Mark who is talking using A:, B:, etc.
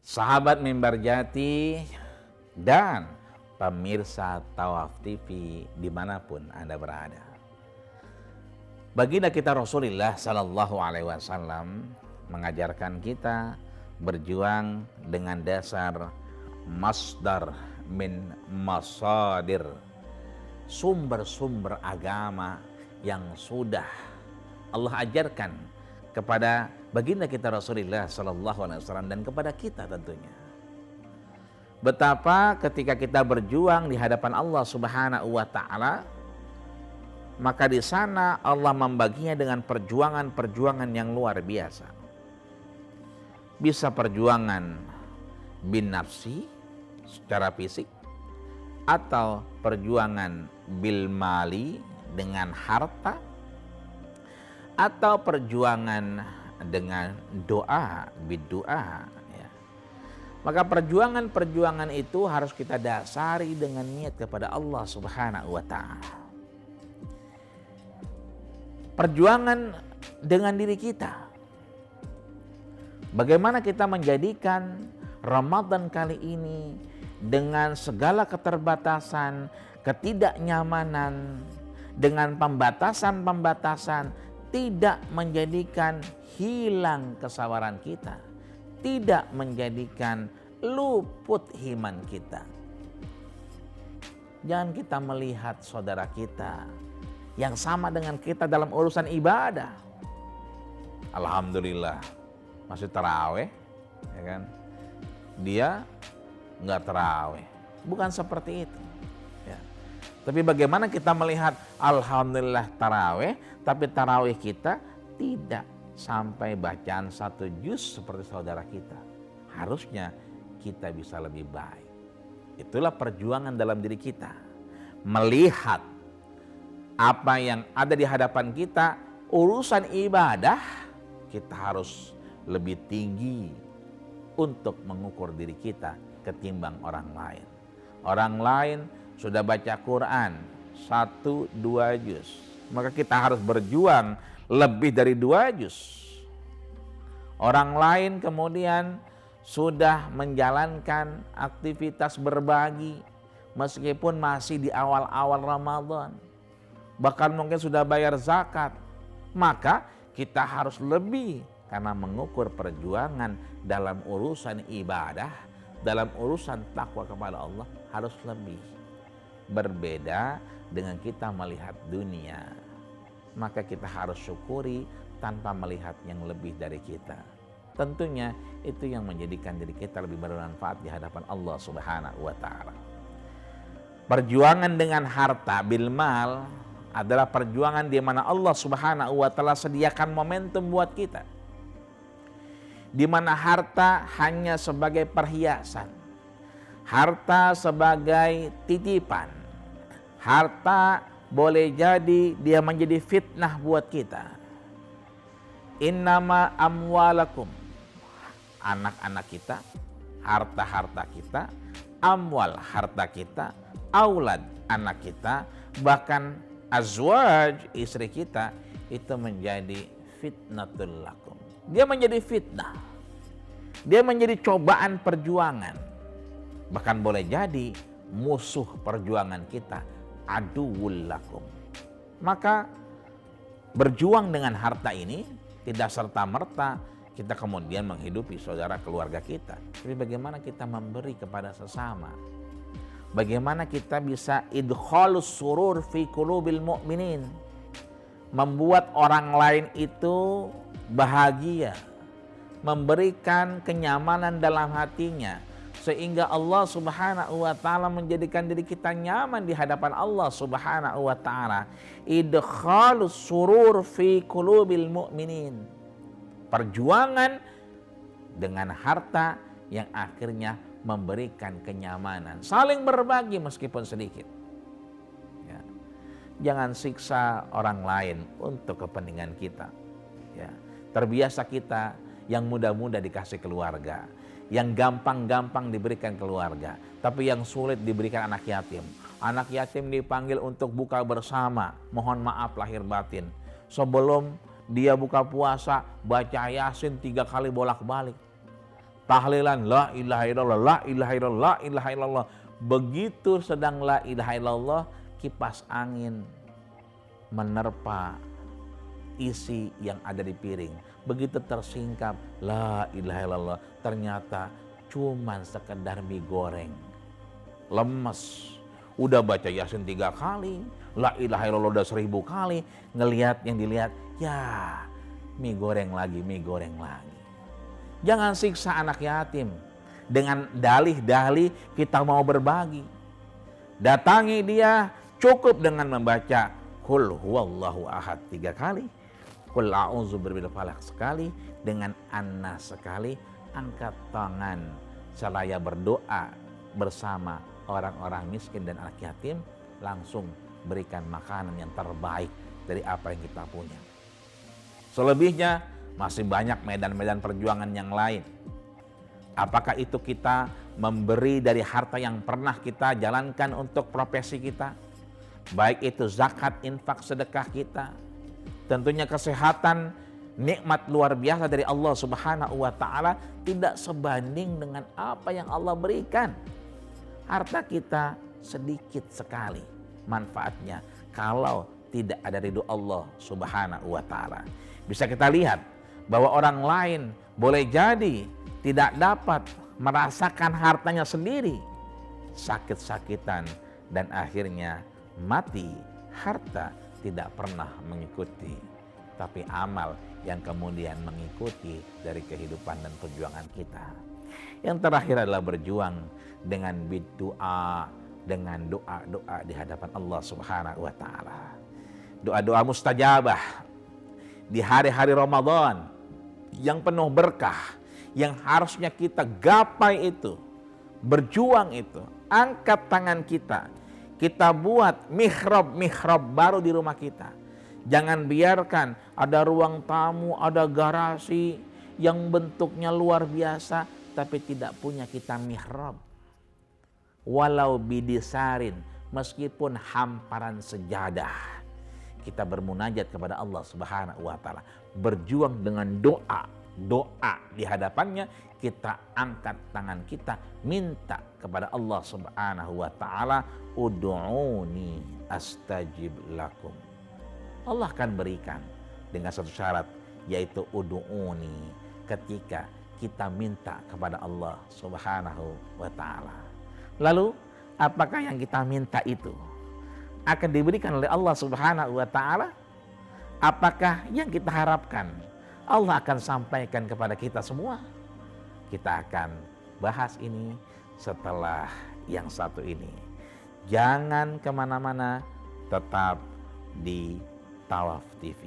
A: sahabat Mimbar Jati, dan pemirsa Tawaf TV dimanapun Anda berada. Baginda kita Rasulullah Sallallahu Alaihi Wasallam mengajarkan kita berjuang dengan dasar masdar min masadir, sumber-sumber agama yang sudah Allah ajarkan kepada baginda kita Rasulullah Sallallahu Alaihi Wasallam dan kepada kita tentunya. Betapa ketika kita berjuang di hadapan Allah Subhanahu wa Ta'ala, maka di sana Allah membaginya dengan perjuangan-perjuangan yang luar biasa. Bisa perjuangan bin nafsi secara fisik, atau perjuangan bil mali dengan harta, atau perjuangan dengan doa, bid'ah. Maka perjuangan-perjuangan itu harus kita dasari dengan niat kepada Allah Subhanahu wa Ta'ala. Perjuangan dengan diri kita. Bagaimana kita menjadikan Ramadan kali ini dengan segala keterbatasan, ketidaknyamanan, dengan pembatasan-pembatasan, tidak menjadikan hilang kesabaran kita, tidak menjadikan luput iman kita. Jangan kita melihat saudara kita yang sama dengan kita dalam urusan ibadah. Alhamdulillah masih taraweh, ya kan? Dia nggak taraweh, bukan seperti itu. Ya. Tapi bagaimana kita melihat alhamdulillah taraweh, tapi taraweh kita tidak sampai bacaan 1 juz seperti saudara kita. Harusnya kita bisa lebih baik. Itulah perjuangan dalam diri kita. Melihat apa yang ada di hadapan kita, urusan ibadah, kita harus lebih tinggi untuk mengukur diri kita ketimbang orang lain. Orang lain sudah baca Quran 1-2 juz, maka kita harus berjuang lebih dari 2 juz. Orang lain kemudian sudah menjalankan aktivitas berbagi meskipun masih di awal-awal Ramadan, bahkan mungkin sudah bayar zakat, maka kita harus lebih karena mengukur perjuangan dalam urusan ibadah, dalam urusan takwa kepada Allah harus lebih. Berbeda dengan kita melihat dunia, maka kita harus syukuri tanpa melihat yang lebih dari kita. Tentunya itu yang menjadikan diri kita lebih bermanfaat di hadapan Allah Subhanahu wa Ta'ala. Perjuangan dengan harta bil mal adalah perjuangan di mana Allah Subhanahu wa Ta'ala sediakan momentum buat kita, di mana harta hanya sebagai perhiasan, harta sebagai titipan, harta boleh jadi dia menjadi fitnah buat kita. Innama amwalakum, anak-anak kita, harta-harta kita, amwal harta kita, aulad anak kita, bahkan azwaj istri kita, itu menjadi fitnatul lakum. Dia menjadi fitnah, dia menjadi cobaan perjuangan, bahkan boleh jadi musuh perjuangan kita, aduwwul lakum. Maka berjuang dengan harta ini tidak serta-merta kita kemudian menghidupi saudara keluarga kita, tapi bagaimana kita memberi kepada sesama, bagaimana kita bisa idkhalus surur fi qulubil mu'minin, membuat orang lain itu bahagia, memberikan kenyamanan dalam hatinya, sehingga Allah Subhanahu wa Ta'ala menjadikan diri kita nyaman di hadapan Allah Subhanahu wa Ta'ala. Idkhalus surur fi qulubil mu'minin, perjuangan dengan harta yang akhirnya memberikan kenyamanan, saling berbagi meskipun sedikit. Ya. Jangan siksa orang lain untuk kepentingan kita. Ya. Terbiasa kita yang mudah-mudah dikasih keluarga, yang gampang-gampang diberikan keluarga, tapi yang sulit diberikan anak yatim. Anak yatim dipanggil untuk buka bersama, mohon maaf lahir batin. Sebelum dia buka puasa, baca Yasin 3 kali bolak-balik. tahlilan la ilaha illallah, la ilaha illallah, la ilaha illallah. Begitu sedang la ilaha illallah, kipas angin menerpa isi yang ada di piring. Begitu tersingkap la ilaha illallah, ternyata cuman sekedar mie goreng. Lemes. Udah baca Yasin 3 kali, la ilaha illallah udah 1000 kali, ngelihat yang dilihat, ya mie goreng lagi, mie goreng lagi. Jangan siksa anak yatim dengan dalih-dalih kita mau berbagi. Datangi dia cukup dengan membaca Qul huwallahu ahad 3 kali, Qul a'udzu birabbil falaq sekali, dengan An-Nas sekali. Angkat tangan seraya berdoa bersama orang-orang miskin dan anak yatim, langsung berikan makanan yang terbaik dari apa yang kita punya. Selebihnya masih banyak medan-medan perjuangan yang lain. Apakah itu kita memberi dari harta yang pernah kita jalankan untuk profesi kita, baik itu zakat, infak, sedekah kita. Tentunya kesehatan, nikmat luar biasa dari Allah Subhanahu wa Ta'ala, tidak sebanding dengan apa yang Allah berikan. Harta kita sedikit sekali manfaatnya kalau tidak ada ridho Allah Subhanahu wa Ta'ala. Bisa kita lihat bahwa orang lain boleh jadi tidak dapat merasakan hartanya sendiri, sakit-sakitan, dan akhirnya mati. Harta tidak pernah mengikuti, tapi amal yang kemudian mengikuti dari kehidupan dan perjuangan kita. Yang terakhir adalah berjuang dengan berdoa, dengan doa-doa di hadapan Allah Subhanahu wa Ta'ala. Doa-doa mustajabah di hari-hari Ramadan yang penuh berkah, yang harusnya kita gapai itu, berjuang itu. Angkat tangan kita, kita buat mihrab baru di rumah kita. Jangan biarkan ada ruang tamu, ada garasi yang bentuknya luar biasa, tapi tidak punya kita mihrab. Walau bidisarin, meskipun hamparan sejadah, kita bermunajat kepada Allah Subhanahu wa Ta'ala. Berjuang dengan doa di hadapannya, kita angkat tangan kita, minta kepada Allah Subhanahu wa Ta'ala, ud'uni astajib lakum. Allah akan berikan dengan satu syarat, yaitu ud'uni, ketika kita minta kepada Allah Subhanahu wa Ta'ala. Lalu apakah yang kita minta itu akan diberikan oleh Allah Subhanahu wa Ta'ala? Apakah yang kita harapkan Allah akan sampaikan kepada kita semua? Kita akan bahas ini setelah yang satu ini. Jangan kemana-mana, tetap di Tawaf TV.